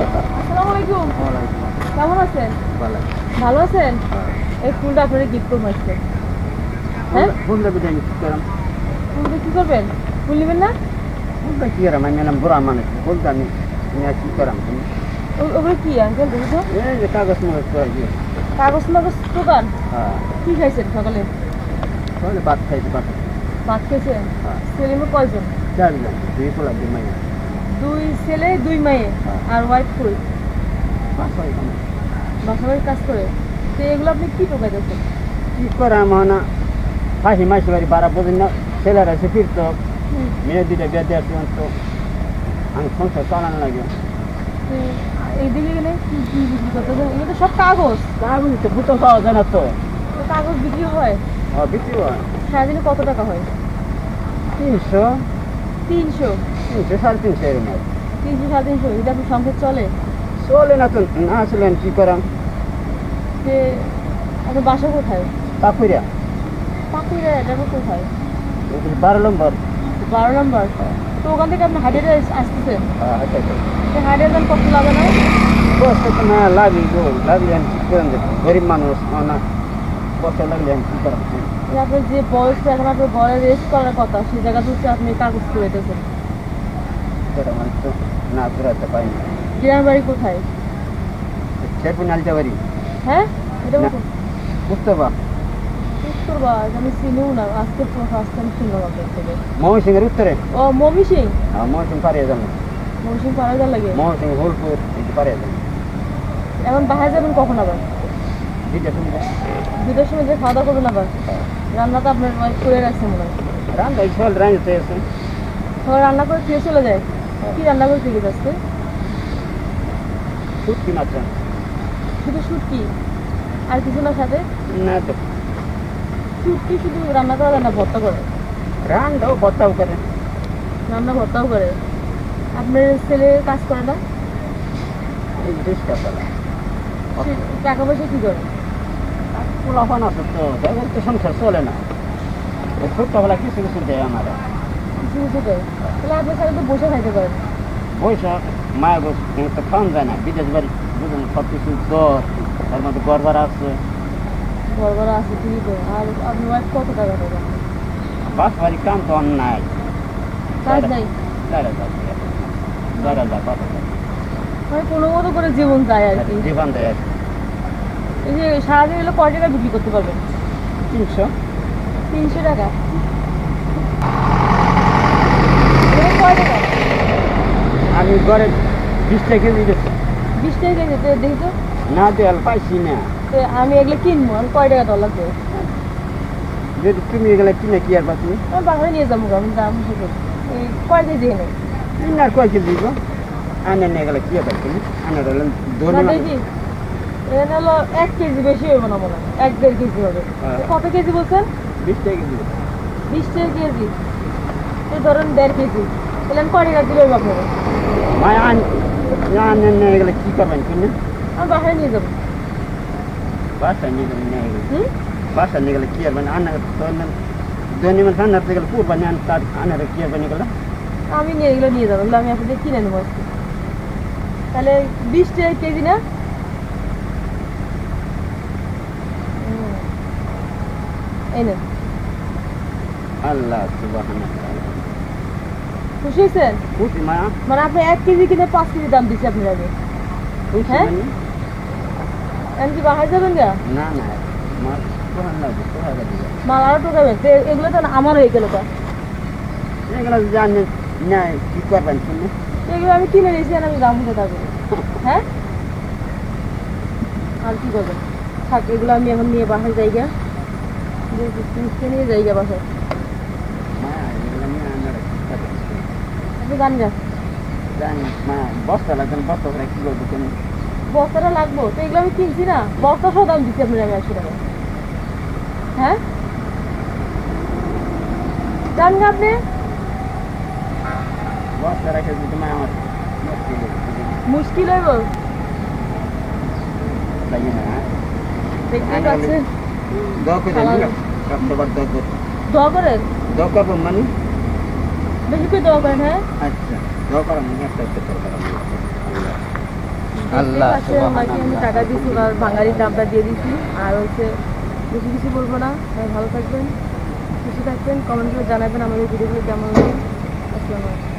আসসালামু আলাইকুম। ওয়ালাইকুম কেমন আছেন? আসসালাম। ভালো আছেন? হ্যাঁ। এই ফুলটা আপনাকে গিফট করবো আজকে। হ্যাঁ? ফুলটা বিদায় কি করাম? ফুল দিয়ে কি করবেন? ফুল নেবেন না? ফুলটা কি করাম? আমি এলাম বুড়া মানুষ, ফুলটা আমি কি করাম? ওগুলো কি আঙ্কেল দেখি তো? এই যে কাগজ মগজ তো আর কি। কাগজ মাগজ দোকান? হ্যাঁ, কি খাইছেন সকালে? তাহলে ভাত খাইতে ভাত। ভাত খেয়েছেন? হ্যাঁ, ছেলে মেয়ে কয়জন? 4 জন, 2 পোলা 2 মাইয়া। 2 ছেলে 2 মেয়ে। হ্যাঁ। আর ওয়াইফ কই? বাসায় এখানে। বাসা বাড়ির কাজ করে। তো এগুলো আপনি কি টোকাইতেছেন? কি করাম না? ফাঁসি মাসি বাড়ি বাড়া বোঝেন না, ছেলেরা এসে ফিরতো, মেয়ে 2টা বিয়ে দিয়ে আসলাম তো আমি সংসার চালানো লাগে। এইদিকে গেলে কি কি বিক্রি করতেছেন? এগুলো তো সব কাগজ। কাগজ তো বোতল পাওয়া যায় না তো। তো কাগজ বিক্রি হয়? বিক্রি হয় সারাদিনে কত টাকা হয়? 300, 300। 300, 350 এরকম হয়। 300 350 এটা আপনার সংসার চলে? চলে না তো, না আসলেন কি করাম? যে আপনার বাসা কোথায়? পাকুড়িয়া পাকুড়া, এটা কোথায়? 12 নম্বর। 12 নম্বর। তো ওখান থেকে আপনি হাইডে আসতেছেন? আচ্ছা আচ্ছা, সে হাইডে যান কত লাগে না? কষ্ট তো না লাগি গো, লাগলে আমি কি করাম? গরিব মানুষ না, কষ্ট লাগলে আমি কি করাম? যে আপনার যে বয়সটা এখন আপনার বয়স রেস্ট করার কথা সেই জায়গা হচ্ছে আপনি কাগজ করে দিতেছেন। সেটা মানে তো না ঘুরাতে পারি না। গ্রামের বাড়ি কোথায়? শেরপুর নালতে পারি হ্যাঁ, এটা না। বুঝতে পা উত্তরবা আমি চিনিও না, আজকে ফার্স্ট টাইম শুনলাম আপনার থেকে। ময়মনসিংহের উত্তরে। ও মমি সিং? ময়মনসিং পারিয়ে যাবো, মমি সিং পাড়া যা লাগে। ময়মনসিং হোলপুর এই পারিয়ে যাবো। এখন বাসায় যাবেন কখন আবার? দিতে সুবিধা। 2টার সময় যে খাওয়া দাওয়া করবেন আবার? রান্না তো আপনার ওয়াইফ করে রাখছে মনে হয়। রান্না চল রাঁধতে আছে। সবাই রান্না করে খেয়ে চলে যায়। কি রান্না করে থেকে যাচ্ছে? শুটকি মাছ শুধু শুটকি আর কিছু না সাথে? না তো, শুটকি শুধু রান্না করা যায় না, ভর্তা করে? রান্নাও বত্তাও করে। রান্না ভর্তাও করে। আপনার ছেলে কাজ করে না? এই চেষ্টা করা সে টাকা পয়সা কি করে? পোলাপান আছে তো, তাদের তো সংসার চলে না। এই ছোট্টবেলা কিছু কিছু দেয় আমার। কিছু কিছু দেয়? তাহলে আপনার ছেলে তো বসে খাইতে পারেন। পয়সা মায়া গোস তো খাওয়ান যায় না, বিদেশ বাড়ি বুঝুন সব কিছু দর, তার মধ্যে গড়বার আছে। ঘর ভাড়া আছে ঠিকই তো। আর আপনার ওয়াইফ কত টাকা দেবে? বাস বাড়ি কাম তো আর নাই। কাজ নাই? 4,000 5,000 মানে কোনো মতো করে জীবন যায় আর কি। জীবন দেয় আর এই যে সারাদিন এলো কয় টাকা বিক্রি করতে পারবেন? 300। 300 টাকা? এখানে কয় টাকা? আমি ঘরে 20 টাকা কেজি দিচ্ছি। 20 টাকা কেজি? তো দেখি তো। না দেয়াল পাইছি না। তো আমি এগুলো কিনবো, আমি কয় টাকা ডলার দেবো? যদি তুমি এগুলা কিনে কি আর পাচ্ছি? আমি বাসায় নিয়ে যাবো, আমি দাম হিসেবে। এই কয় কেজি এনে? আর কয় কেজি দিব? আনে না এগুলা কি আর পাচ্ছি? আনার হলেন না ধনী দেখি, এখানে হলো 1 কেজি, বেশি হইব না মনে হয়, 1-1.5 কেজি হবে। হ্যাঁ। কত কেজি বলছেন? 20 টাকা কেজি। 20 টাকা কেজি? তো ধরুন 1.5 কেজি, তাহলে আমি কয় টাকা দিলে হইব আপনাকে? মায়া আনেন না এগুলা কি করবেন কিনে? আমি বাসায় নিয়ে যাবো। বাসায় নিয়ে যাবেন না এগুলো। হুম? বাসায় নিয়ে গেলে কি আর আনার তো ধনী মানুষ আনার থেকে কুরবানি আন তার আনার কি আর এগুলা? আমি নিয়ে এগুলো নিয়ে যাবো, এগুলো আমি আপনাদের কিনে নেবো আজকে। তাহলে 20 টাকা কেজি না? হুম। এই নেন। আল্লাহ সুবহানাহু ওয়া তাআলা। খুশি হয়েছেন? খুশি মায়া? মানে আপনি 1 কেজি কিনে 5 কেজি দাম দিচ্ছি আপনার আগে। খুশি হ্যাঁ? মানে? এখন কি বাসায় যাবেন গা? না না, আমার কোহান লাগবে, কোহান লাগবে। মাল আরো টোকাবেন? তো এগুলো তো আমার হয়ে গেল তা। এগুলা জানেন না কি করবেন শুনে? এগুলো আমি কিনে নিয়েছি আর আমি দাম উঠে থাকবো। হ্যাঁ? আর কি করবেন? থাক, এগুলো আমি এখন নিয়ে বাসায় যাইগা। নিয়ে যাইগা বাসায়। মায়া এগুলা নিয়ে আনার কি করবেন? আপনি গান গা। জানি মায়া বস্তা লাগবে, বস্তা করে কি করবো তুমি? বস্তাটা লাগবো তো, এগুলো আমি কিনছি না, বস্তা সহ দাম দিচ্ছি আপনার আমি 80 টাকা। হ্যাঁ, জান গা আপনি? বস্তা রেখে দিতে মায়া আমার মুশকিল মুশকিল হইব? লাগে না। দেখতেই পাচ্ছেন। দোয়া করে দেন, সবার দোয়া করে। দোয়া করেন? দোয়া করবো মানে? বেশি করে দোয়া করেন। হ্যাঁ, আচ্ছা, দোয়া করা মানে একটা একটা করে করা। আল্লাহ আছে ওনাকে আমি টাকা দিয়েছি, ওনার বাঙালির দামটা দিয়ে দিচ্ছি। আর হচ্ছে বেশি কিছু বলবো না, সবাই ভালো থাকবেন, খুশি থাকবেন, কমেন্ট করে জানাবেন আমাদের ভিডিওগুলো কেমন লাগে। আসসালামু আলাইকুম।